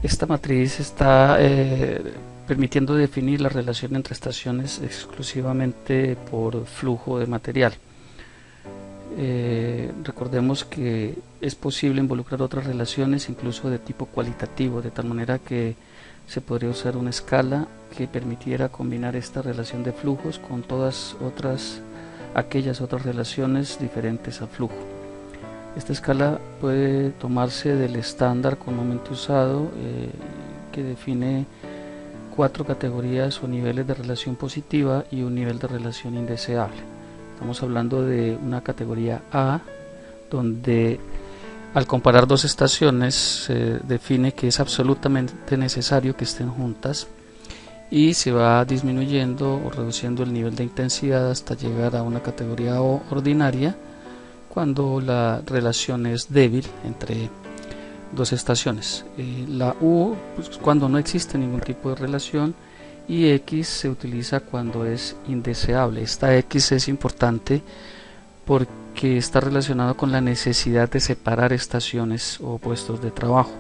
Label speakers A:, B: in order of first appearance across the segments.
A: Esta matriz está permitiendo definir la relación entre estaciones exclusivamente por flujo de material. Recordemos que es posible involucrar otras relaciones, incluso de tipo cualitativo, de tal manera que se podría usar una escala que permitiera combinar esta relación de flujos con todas aquellas otras relaciones diferentes al flujo. Esta escala puede tomarse del estándar comúnmente usado, que define 4 categorías o niveles de relación positiva y un nivel de relación indeseable. Estamos hablando de una categoría A, donde al comparar dos estaciones se define que es absolutamente necesario que estén juntas, y se va disminuyendo o reduciendo el nivel de intensidad hasta llegar a una categoría O ordinaria, cuando la relación es débil entre dos estaciones. La U, pues, cuando no existe ningún tipo de relación, y X se utiliza cuando es indeseable. Esta X es importante porque está relacionado con la necesidad de separar estaciones o puestos de trabajo.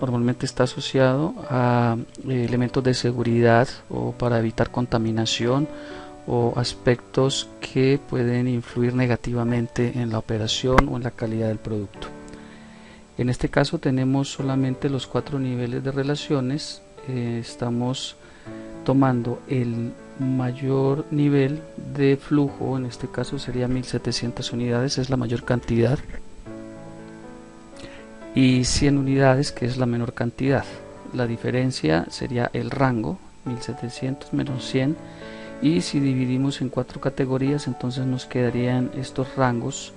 A: Normalmente está asociado a elementos de seguridad o para evitar contaminación o aspectos que pueden influir negativamente en la operación o en la calidad del producto. En este caso tenemos solamente los 4 niveles de relaciones. Estamos tomando el mayor nivel de flujo, en este caso sería 1700 unidades, es la mayor cantidad, y 100 unidades, que es la menor cantidad. La diferencia sería el rango, 1700 menos 100, y si dividimos en 4 categorías, entonces nos quedarían estos rangos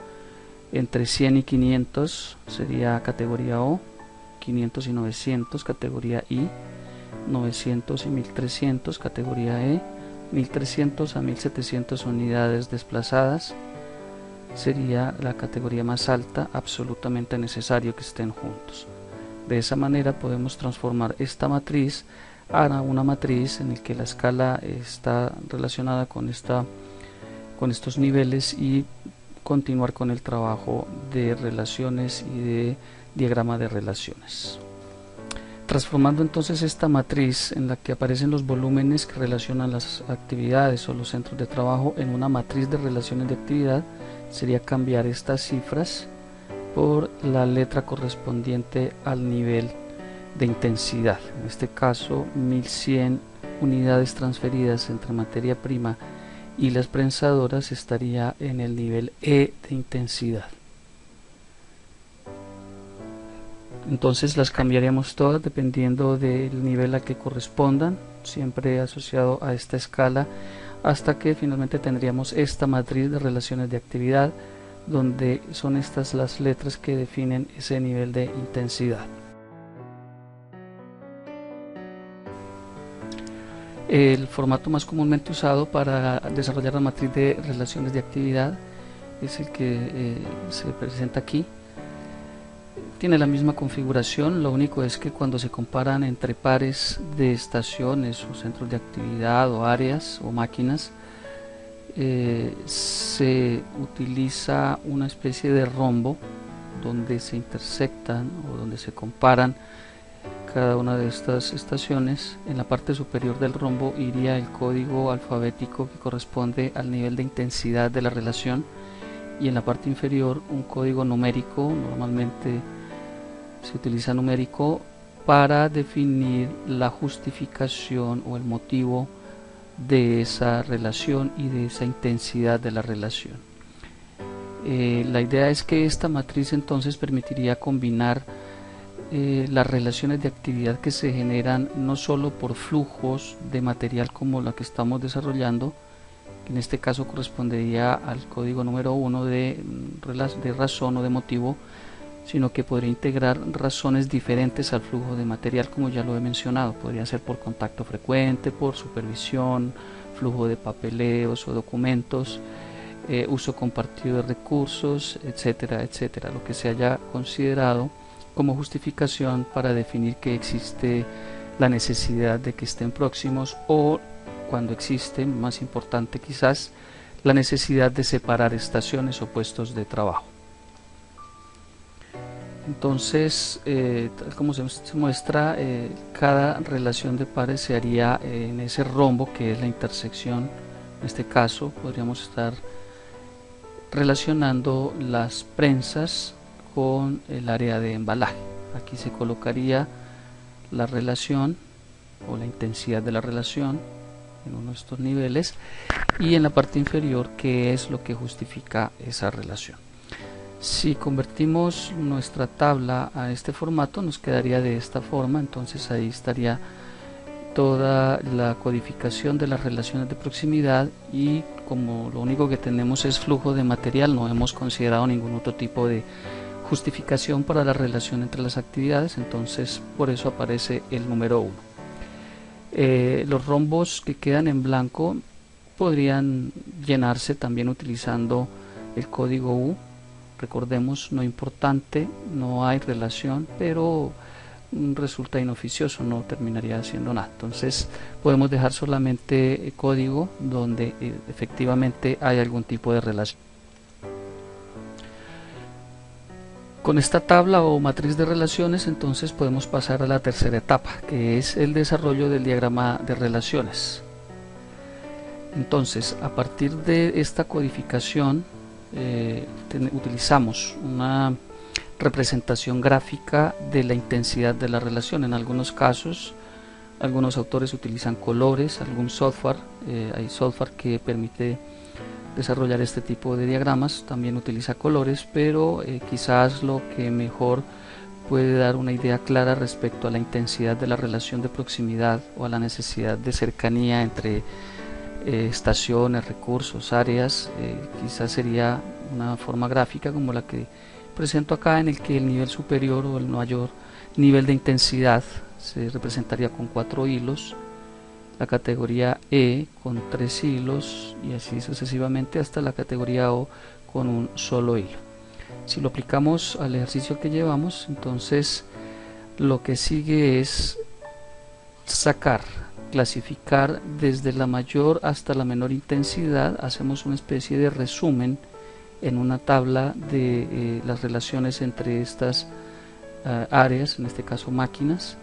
A: entre 100 y 500, sería categoría O, 500 y 900, categoría I, 900 y 1300, categoría E, 1300 a 1700 unidades desplazadas, sería la categoría más alta, absolutamente necesario que estén juntos. De esa manera podemos transformar esta matriz a una matriz en la que la escala está relacionada con estos niveles, y continuar con el trabajo de relaciones y de diagrama de relaciones. Transformando entonces esta matriz en la que aparecen los volúmenes que relacionan las actividades o los centros de trabajo en una matriz de relaciones de actividad, sería cambiar estas cifras por la letra correspondiente al nivel de intensidad. En este caso, 1100 unidades transferidas entre materia prima y las prensadoras estaría en el nivel E de intensidad. Entonces las cambiaríamos todas dependiendo del nivel a que correspondan, siempre asociado a esta escala, hasta que finalmente tendríamos esta matriz de relaciones de actividad, donde son estas las letras que definen ese nivel de intensidad. El formato más comúnmente usado para desarrollar la matriz de relaciones de actividad es el que se presenta aquí. Tiene la misma configuración, lo único es que cuando se comparan entre pares de estaciones o centros de actividad o áreas o máquinas, se utiliza una especie de rombo donde se intersectan o donde se comparan cada una de estas estaciones. En la parte superior del rombo iría el código alfabético que corresponde al nivel de intensidad de la relación, y en la parte inferior un código numérico. Normalmente se utiliza numérico para definir la justificación o el motivo de esa relación y de esa intensidad de la relación. La idea es que esta matriz entonces permitiría combinar las relaciones de actividad que se generan no solo por flujos de material como la que estamos desarrollando, que en este caso correspondería al código número 1 de razón o de motivo, sino que podría integrar razones diferentes al flujo de material, como ya lo he mencionado. Podría ser por contacto frecuente, por supervisión, flujo de papeleos o documentos, uso compartido de recursos, etcétera, etcétera, lo que se haya considerado como justificación para definir que existe la necesidad de que estén próximos, o cuando existe, más importante quizás, la necesidad de separar estaciones o puestos de trabajo. Entonces, tal como se muestra, cada relación de pares se haría en ese rombo que es la intersección. En este caso podríamos estar relacionando las prensas con el área de embalaje. Aquí se colocaría la relación o la intensidad de la relación en uno de estos niveles, y en la parte inferior qué es lo que justifica esa relación. Si convertimos nuestra tabla a este formato, nos quedaría de esta forma. Entonces ahí estaría toda la codificación de las relaciones de proximidad, y como lo único que tenemos es flujo de material, no hemos considerado ningún otro tipo de justificación para la relación entre las actividades, entonces por eso aparece el número 1. Los rombos que quedan en blanco podrían llenarse también utilizando el código U. Recordemos, no importante, no hay relación, pero resulta inoficioso, no terminaría haciendo nada. Entonces podemos dejar solamente código donde efectivamente hay algún tipo de relación. Con esta tabla o matriz de relaciones, entonces podemos pasar a la tercera etapa, que es el desarrollo del diagrama de relaciones. Entonces, a partir de esta codificación, utilizamos una representación gráfica de la intensidad de la relación. En algunos casos, algunos autores utilizan colores, algún software, hay software que permite desarrollar este tipo de diagramas, también utiliza colores, pero quizás lo que mejor puede dar una idea clara respecto a la intensidad de la relación de proximidad o a la necesidad de cercanía entre estaciones, recursos, áreas, quizás sería una forma gráfica como la que presento acá, en el que el nivel superior o el mayor nivel de intensidad se representaría con 4 hilos, la categoría E con 3 hilos y así sucesivamente hasta la categoría O con un solo hilo. Si lo aplicamos al ejercicio que llevamos, entonces lo que sigue es sacar, clasificar desde la mayor hasta la menor intensidad. Hacemos una especie de resumen en una tabla de las relaciones entre estas áreas, en este caso máquinas,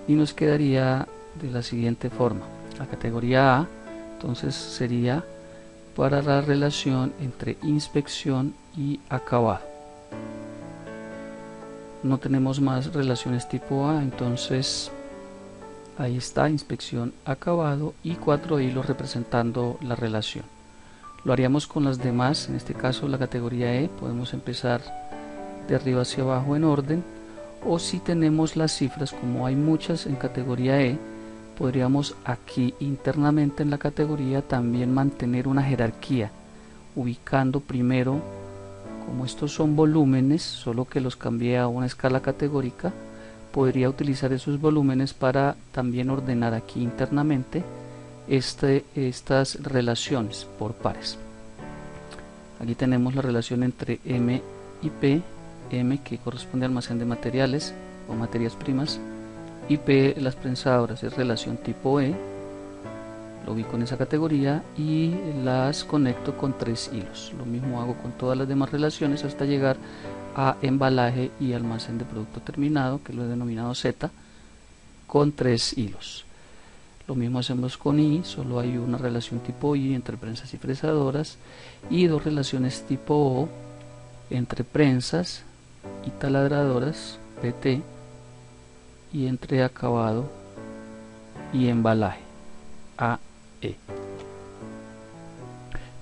A: y nos quedaría de la siguiente forma. La categoría A entonces sería para la relación entre inspección y acabado. No tenemos más relaciones tipo A, entonces ahí está, inspección, acabado, y 4 hilos representando la relación. Lo haríamos con las demás, en este caso la categoría E, podemos empezar de arriba hacia abajo en orden, o si tenemos las cifras, como hay muchas en categoría E, podríamos aquí internamente en la categoría también mantener una jerarquía, ubicando primero, como estos son volúmenes, solo que los cambié a una escala categórica, podría utilizar esos volúmenes para también ordenar aquí internamente estas relaciones por pares. Aquí tenemos la relación entre M y P, M que corresponde al almacén de materiales o materias primas, y P las prensadoras, es relación tipo E, lo ubico en esa categoría y las conecto con 3 hilos. Lo mismo hago con todas las demás relaciones hasta llegar a embalaje y almacén de producto terminado, que lo he denominado Z, con 3 hilos. Lo mismo hacemos con I, solo hay una relación tipo I entre prensas y prensadoras, y 2 relaciones tipo O entre prensas y taladradoras, PT, y entre acabado y embalaje, AE.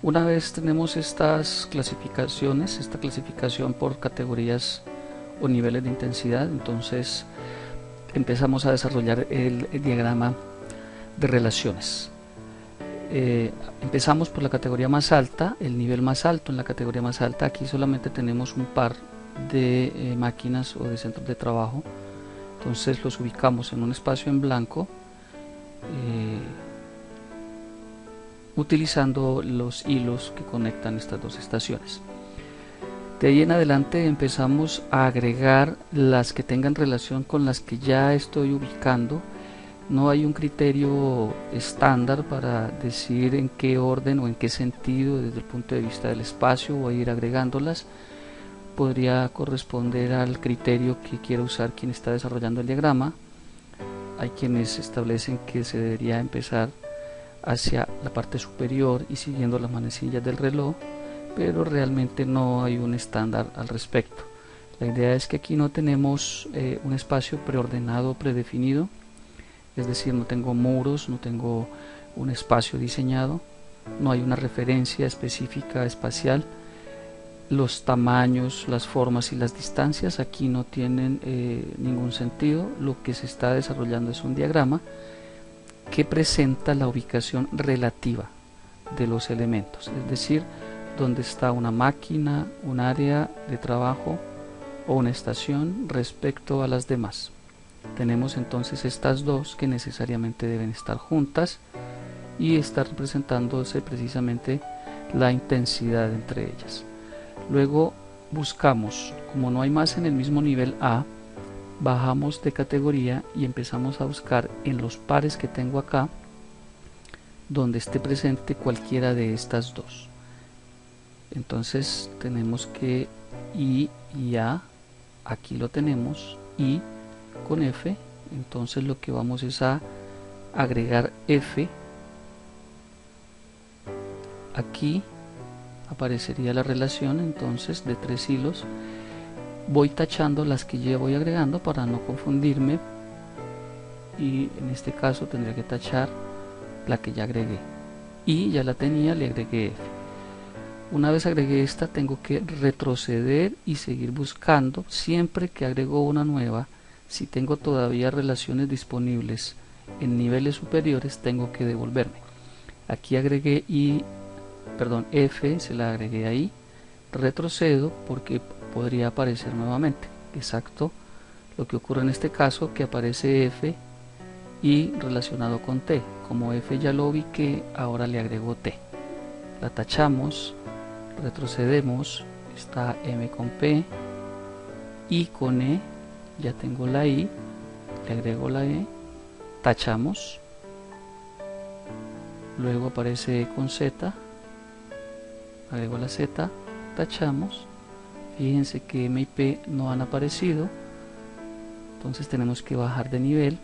A: Una vez tenemos estas clasificaciones, esta clasificación por categorías o niveles de intensidad, entonces empezamos a desarrollar el diagrama de relaciones. Empezamos por la categoría más alta, el nivel más alto. En la categoría más alta aquí solamente tenemos un par de máquinas o de centros de trabajo, entonces los ubicamos en un espacio en blanco utilizando los hilos que conectan estas dos estaciones. De ahí en adelante empezamos a agregar las que tengan relación con las que ya estoy ubicando. No hay un criterio estándar para decir en qué orden o en qué sentido desde el punto de vista del espacio voy a ir agregándolas. podría corresponder al criterio que quiere usar quien está desarrollando el diagrama. Hay quienes establecen que se debería empezar hacia la parte superior y siguiendo las manecillas del reloj, pero realmente no hay un estándar al respecto. La idea es que aquí no tenemos un espacio preordenado, predefinido, es decir, no tengo muros, no tengo un espacio diseñado, no hay una referencia específica espacial. Los tamaños, las formas y las distancias aquí no tienen ningún sentido. Lo que se está desarrollando es un diagrama que presenta la ubicación relativa de los elementos, es decir, dónde está una máquina, un área de trabajo o una estación respecto a las demás. Tenemos entonces estas dos que necesariamente deben estar juntas y está representándose precisamente la intensidad entre ellas. Luego buscamos, como no hay más en el mismo nivel A, bajamos de categoría y empezamos a buscar en los pares que tengo acá donde esté presente cualquiera de estas dos. Entonces tenemos que I y A, aquí lo tenemos, I con F, entonces lo que vamos es a agregar F. Aquí aparecería la relación entonces de 3 hilos. Voy tachando las que ya voy agregando para no confundirme, y en este caso tendría que tachar la que ya agregué, y ya la tenía, le agregué F. Una vez agregué esta, tengo que retroceder y seguir buscando. Siempre que agrego una nueva, si tengo todavía relaciones disponibles en niveles superiores, tengo que devolverme. Aquí agregué F, se la agregué ahí, retrocedo porque podría aparecer nuevamente. Exacto lo que ocurre en este caso, que aparece F y relacionado con T. Como F ya lo ubiqué, ahora le agrego T. La tachamos, retrocedemos, está M con P, I con E, ya tengo la I, le agrego la E, tachamos, luego aparece E con Z, agrego la Z, tachamos. Fíjense que M y P no han aparecido, entonces tenemos que bajar de nivel.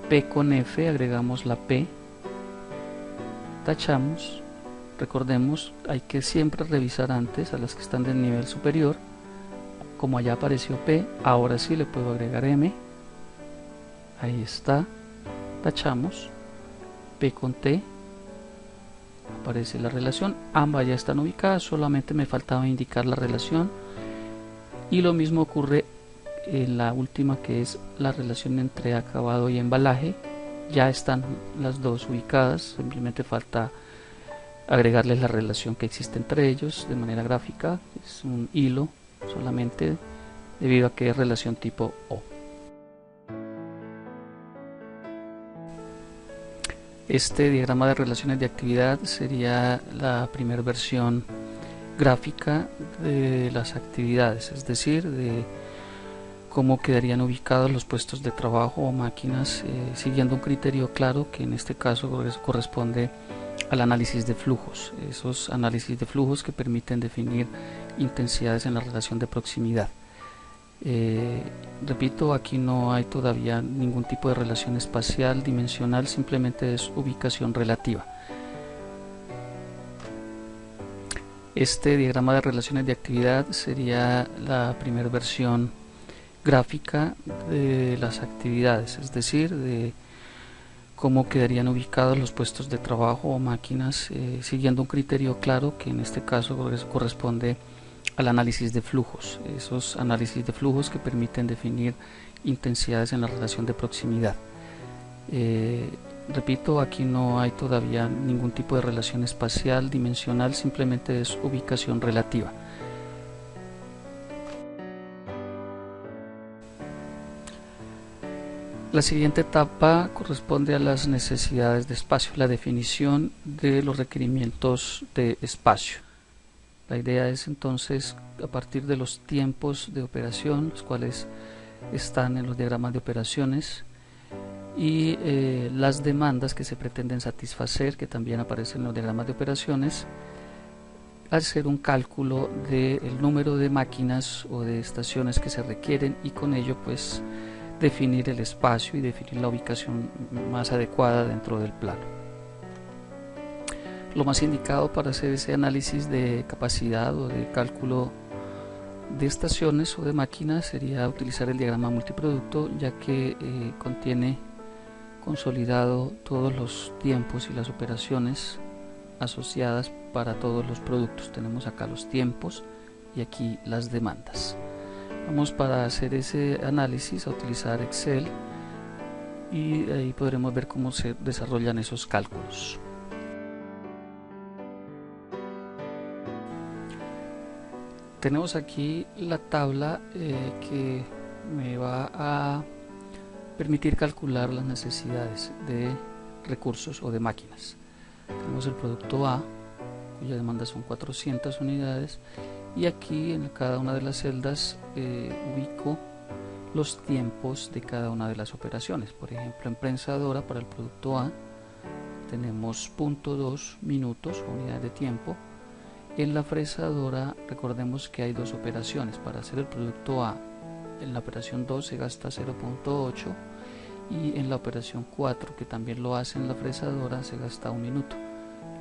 A: P con F, agregamos la P, tachamos. Recordemos, hay que siempre revisar antes a las que están del nivel superior. Como allá apareció P, ahora sí le puedo agregar M, ahí está, tachamos. P con T, aparece la relación, ambas ya están ubicadas, solamente me faltaba indicar la relación. Y lo mismo ocurre en la última, que es la relación entre acabado y embalaje. Ya están las dos ubicadas, simplemente falta agregarles la relación que existe entre ellos de manera gráfica. Es un hilo solamente, debido a que es relación tipo O. Este diagrama de relaciones de actividad sería la primera versión gráfica de las actividades, es decir, de cómo quedarían ubicados los puestos de trabajo o máquinas, siguiendo un criterio claro, que en este caso corresponde al análisis de flujos, esos análisis de flujos que permiten definir intensidades en la relación de proximidad. Repito, aquí no hay todavía ningún tipo de relación espacial, dimensional, simplemente es ubicación relativa. Este diagrama de relaciones de actividad sería la primera versión gráfica de las actividades, es decir, de cómo quedarían ubicados los puestos de trabajo o máquinas, siguiendo un criterio claro, que en este caso corresponde al análisis de flujos, esos análisis de flujos que permiten definir intensidades en la relación de proximidad. Repito, aquí no hay todavía ningún tipo de relación espacial, dimensional, simplemente es ubicación relativa. La siguiente etapa corresponde a las necesidades de espacio, la definición de los requerimientos de espacio. La idea es entonces, a partir de los tiempos de operación, los cuales están en los diagramas de operaciones, y las demandas que se pretenden satisfacer, que también aparecen en los diagramas de operaciones, hacer un cálculo del número de máquinas o de estaciones que se requieren, y con ello pues definir el espacio y definir la ubicación más adecuada dentro del plano. Lo más indicado para hacer ese análisis de capacidad o de cálculo de estaciones o de máquinas sería utilizar el diagrama multiproducto, ya que contiene consolidado todos los tiempos y las operaciones asociadas para todos los productos. Tenemos acá los tiempos y aquí las demandas. Vamos, para hacer ese análisis, a utilizar Excel, y ahí podremos ver cómo se desarrollan esos cálculos. Tenemos aquí la tabla que me va a permitir calcular las necesidades de recursos o de máquinas. Tenemos el producto A, cuya demanda son 400 unidades, y aquí en cada una de las celdas ubico los tiempos de cada una de las operaciones. Por ejemplo, en prensadora, para el producto A tenemos 0.2 minutos, unidades de tiempo. En la fresadora, recordemos que hay dos operaciones. Para hacer el producto A, en la operación 2 se gasta 0.8, y en la operación 4, que también lo hace en la fresadora, se gasta 1 minuto.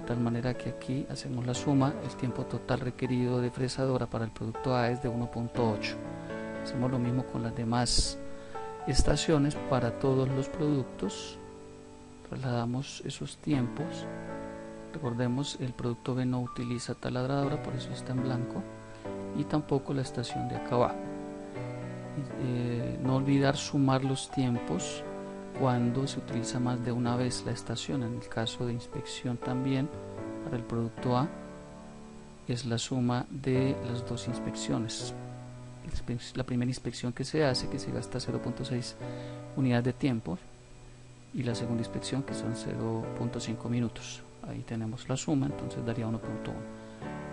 A: De tal manera que aquí hacemos la suma. El tiempo total requerido de fresadora para el producto A es de 1.8. Hacemos lo mismo con las demás estaciones para todos los productos. Trasladamos esos tiempos. Recordemos, el producto B no utiliza taladradora, por eso está en blanco, y tampoco la estación de acá abajo. No olvidar sumar los tiempos cuando se utiliza más de una vez la estación. En el caso de inspección también, para el producto A es la suma de las dos inspecciones. La primera inspección que se hace, que se gasta 0.6 unidades de tiempo, y la segunda inspección, que son 0.5 minutos. Ahí tenemos la suma, entonces daría 1.1.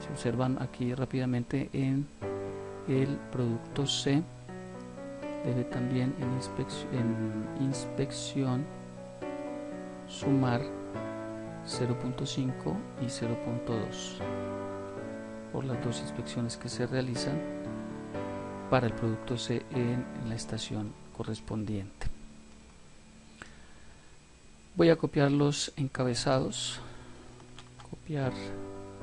A: Si observan aquí rápidamente, en el producto C debe también en inspección sumar 0.5 y 0.2 por las dos inspecciones que se realizan para el producto C en la estación correspondiente. Voy a copiar los encabezados, copiar,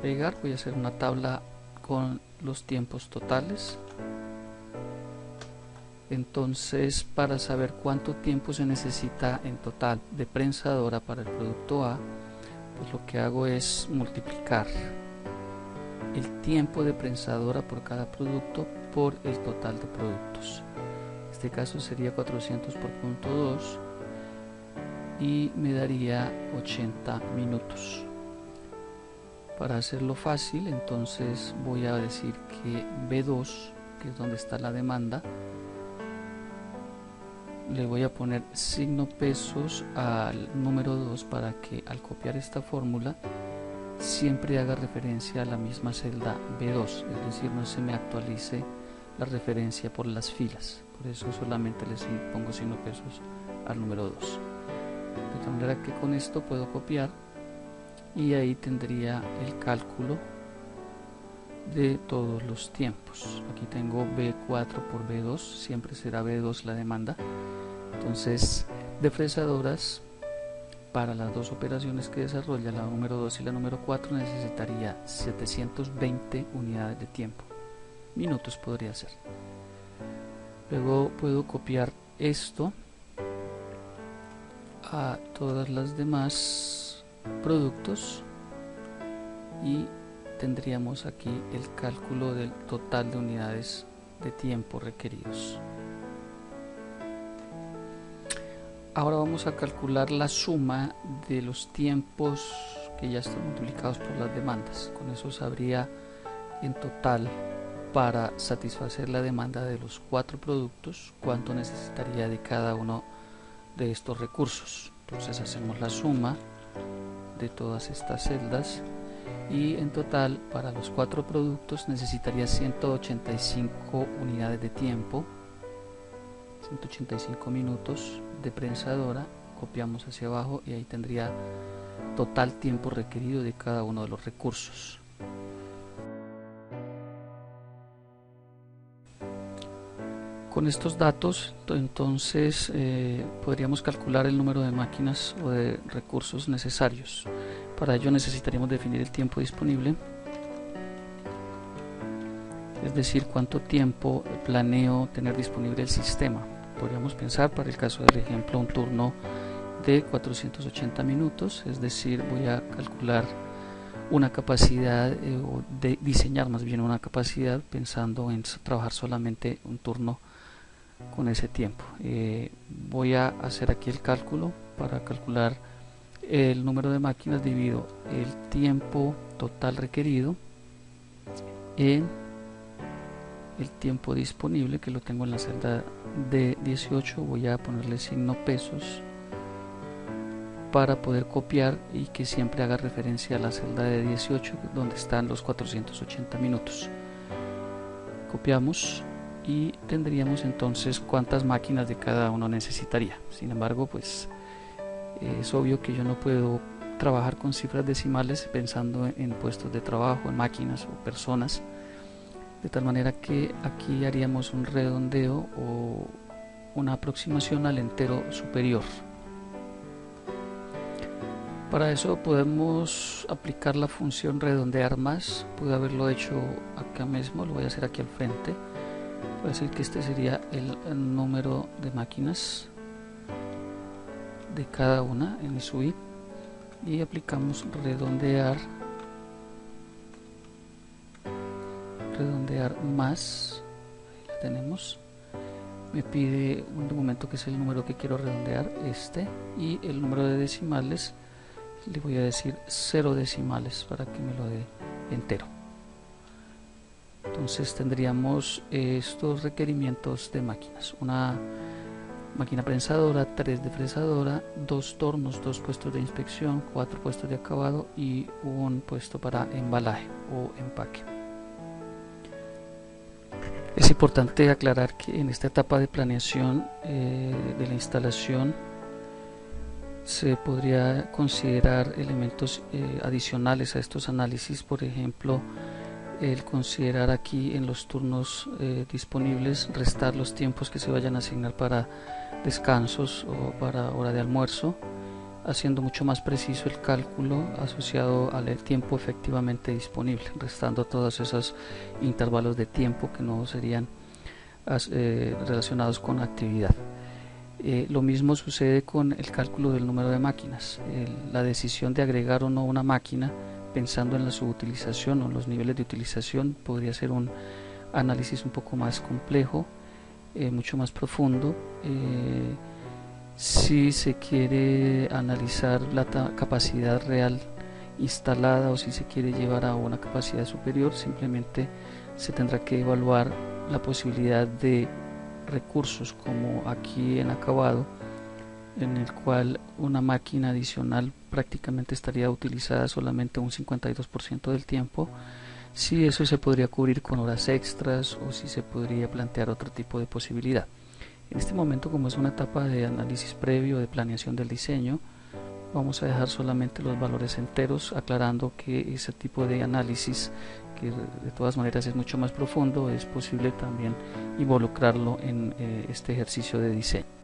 A: pegar. Voy a hacer una tabla con los tiempos totales. Entonces, para saber cuánto tiempo se necesita en total de prensadora para el producto A, pues lo que hago es multiplicar el tiempo de prensadora por cada producto por el total de productos. En este caso sería 400 por 0.2 y me daría 80 minutos. Para hacerlo fácil, entonces voy a decir que B2, que es donde está la demanda, le voy a poner signo pesos al número 2 para que al copiar esta fórmula siempre haga referencia a la misma celda B2, es decir, no se me actualice la referencia por las filas. Por eso solamente les pongo signo pesos al número 2. De tal manera que con esto puedo copiar, y ahí tendría el cálculo de todos los tiempos. Aquí tengo B4 por B2, siempre será B2 la demanda. Entonces, de fresadoras, para las dos operaciones que desarrolla, la número 2 y la número 4, necesitaría 720 unidades de tiempo. Minutos podría ser. Luego puedo copiar esto a todas las demás productos y tendríamos aquí el cálculo del total de unidades de tiempo requeridos. Ahora vamos a calcular la suma de los tiempos que ya están multiplicados por las demandas. Con eso sabría en total, para satisfacer la demanda de los 4 productos, cuánto necesitaría de cada uno de estos recursos. Entonces hacemos la suma de todas estas celdas, y en total para los 4 productos necesitaría 185 unidades de tiempo, 185 minutos de prensadora. Copiamos hacia abajo y ahí tendría total tiempo requerido de cada uno de los recursos. Con estos datos entonces podríamos calcular el número de máquinas o de recursos necesarios. Para ello necesitaríamos definir el tiempo disponible, es decir, cuánto tiempo planeo tener disponible el sistema. Podríamos pensar, para el caso del ejemplo, un turno de 480 minutos, es decir, voy a calcular una capacidad o de diseñar más bien una capacidad pensando en trabajar solamente un turno con ese tiempo. Voy a hacer aquí el cálculo. Para calcular el número de máquinas divido el tiempo total requerido en el tiempo disponible, que lo tengo en la celda de 18. Voy a ponerle signo pesos para poder copiar y que siempre haga referencia a la celda de 18 donde están los 480 minutos. Copiamos y tendríamos entonces cuántas máquinas de cada uno necesitaría. Sin embargo, pues es obvio que yo no puedo trabajar con cifras decimales pensando en puestos de trabajo, en máquinas o personas, de tal manera que aquí haríamos un redondeo o una aproximación al entero superior. Para eso podemos aplicar la función redondear más. Pude haberlo hecho acá mismo, lo voy a hacer aquí al frente. Voy a decir que este sería el número de máquinas de cada una en el SUI y aplicamos redondear más. Ahí la tenemos. Me pide un documento que es el número que quiero redondear, y el número de decimales le voy a decir 0 decimales para que me lo dé entero. Entonces tendríamos estos requerimientos de máquinas: una máquina prensadora, 3 de fresadora, 2 tornos, 2 puestos de inspección, 4 puestos de acabado y un puesto para embalaje o empaque. Es importante aclarar que en esta etapa de planeación de la instalación se podría considerar elementos adicionales a estos análisis. Por ejemplo, el considerar aquí en los turnos disponibles restar los tiempos que se vayan a asignar para descansos o para hora de almuerzo, haciendo mucho más preciso el cálculo asociado al tiempo efectivamente disponible, restando todos esos intervalos de tiempo que no serían relacionados con actividad. Lo mismo sucede con el cálculo del número de máquinas. La decisión de agregar o no una máquina pensando en la subutilización o en los niveles de utilización podría ser un análisis un poco más complejo, mucho más profundo. Si se quiere analizar la capacidad real instalada o si se quiere llevar a una capacidad superior, simplemente se tendrá que evaluar la posibilidad de recursos como aquí en acabado, en el cual una máquina adicional prácticamente estaría utilizada solamente un 52% del tiempo, si eso se podría cubrir con horas extras o si se podría plantear otro tipo de posibilidad. En este momento, como es una etapa de análisis previo de planeación del diseño, vamos a dejar solamente los valores enteros, aclarando que ese tipo de análisis, que de todas maneras es mucho más profundo, es posible también involucrarlo en este ejercicio de diseño.